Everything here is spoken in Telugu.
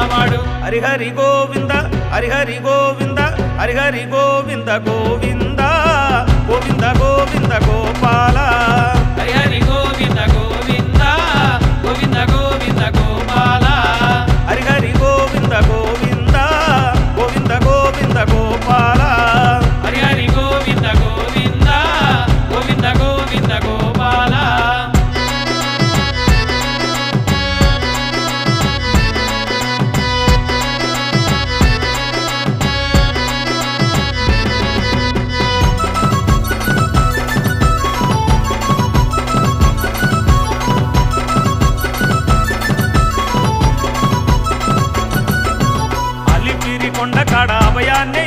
ఉన్నవాడు హరిహరి గోవింద హరిహరి గోవింద హరిహరి గోవింద గోవింద గోవింద గోవింద గోపాల హరిహరి గోవింద గోవింద గోవింద గోవింద గోపాల హరిహరి గోవింద గోవింద గోవింద గోవింద గోపాల హరిహరి గోవింద గోవింద గోవింద గోవింద గోపాల కొండ కాడ అభయాన్నే